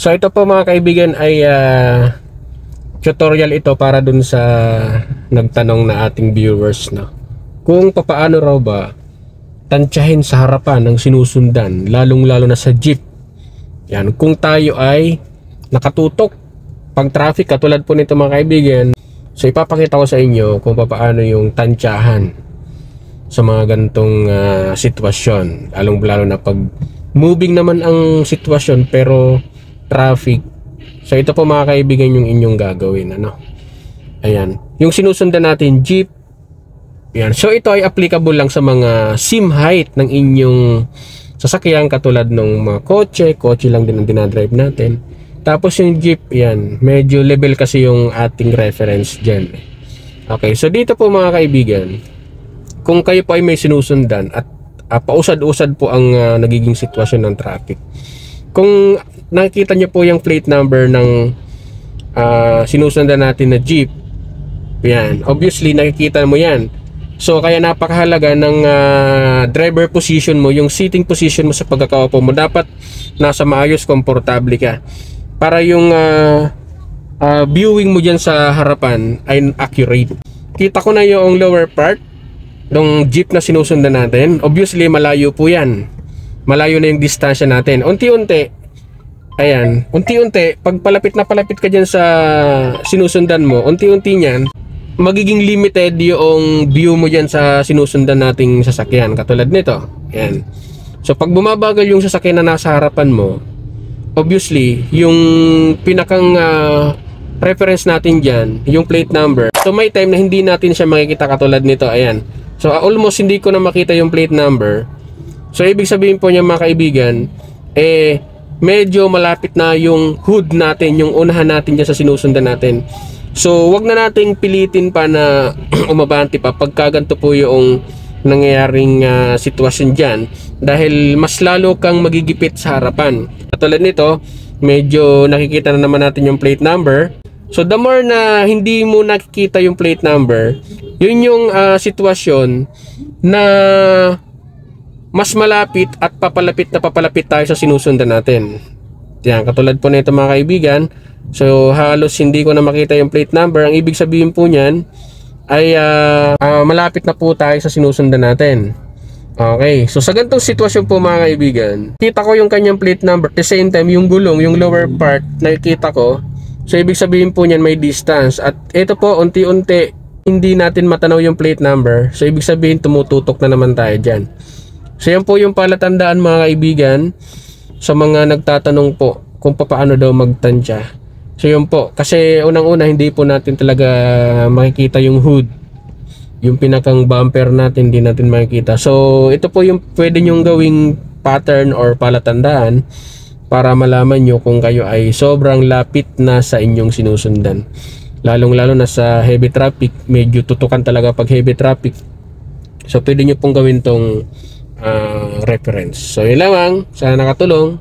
So ito po mga kaibigan ay tutorial ito para dun sa nagtanong na ating viewers, no? Kung papaano raw ba tantyahin sa harapan ng sinusundan, lalong-lalo na sa jeep. Yan, kung tayo ay nakatutok pag traffic katulad po nito mga kaibigan. So ipapakita ko sa inyo kung papaano yung tantyahan sa mga ganitong sitwasyon, lalong-lalo na pag moving naman ang sitwasyon pero traffic. So ito po mga kaibigan yung inyong gagawin, ano. Ayan, yung sinusundan natin jeep. Ayan. So ito ay applicable lang sa mga sim height ng inyong sasakyan katulad ng mga kotse lang din ang dinadrive natin. Tapos yung jeep, yan, medyo level kasi yung ating reference dyan. Okay, so dito po mga kaibigan, kung kayo po ay may sinusundan at pausad-usad po ang nagiging sitwasyon ng traffic. Kung nakikita nyo po yung plate number ng sinusundan natin na jeep, yan, obviously nakikita mo yan. So kaya napakahalaga ng driver position mo, yung seating position mo sa pagkakaupo mo, dapat nasa maayos, komportable ka para yung viewing mo dyan sa harapan ay accurate. Kita ko na yung lower part ng jeep na sinusundan natin. Obviously malayo po yan, malayo na yung distansya natin. Unti-unti, ayan, unti-unti pag palapit na palapit ka dyan sa sinusundan mo, unti-unti nyan magiging limited yung view mo dyan sa sinusundan nating sasakyan katulad nito. Ayan. So pag bumabagal yung sasakyan na nasa harapan mo, obviously yung pinakang reference natin dyan, yung plate number, so may time na hindi natin siya makikita katulad nito. Ayan. So almost hindi ko na makita yung plate number. So ibig sabihin po niya mga kaibigan, medyo malapit na yung hood natin, yung unahan natin dyan sa sinusundan natin. So wag na nating pilitin pa na umabante pa pagka ganito po yung nangyayaring sitwasyon dyan, dahil mas lalo kang magigipit sa harapan. Katulad nito, medyo nakikita na naman natin yung plate number. So the more na hindi mo nakikita yung plate number, yun yung sitwasyon na mas malapit at papalapit tayo sa sinusundan natin. Yan, katulad po nito mga kaibigan. So halos hindi ko na makita yung plate number. Ang ibig sabihin po niyan ay malapit na po tayo sa sinusundan natin. Okay, so sa ganitong sitwasyon po mga kaibigan, kita ko yung kanyang plate number, at the same time yung gulong, yung lower part nakikita ko. So ibig sabihin po niyan may distance. At ito po unti-unti hindi natin matanaw yung plate number. So ibig sabihin tumututok na naman tayo dyan. So yan po yung palatandaan mga kaibigan sa mga nagtatanong po kung paano daw magtantya. So yun po, kasi unang-una hindi po natin talaga makikita yung hood, yung pinakang bumper natin hindi natin makikita. So ito po yung pwede nyong gawing pattern or palatandaan para malaman nyo kung kayo ay sobrang lapit na sa inyong sinusundan, lalong-lalo na sa heavy traffic. Medyo tutukan talaga pag heavy traffic. So pwede nyo pong gawin tong reference. So yun lamang, sana nakatulong.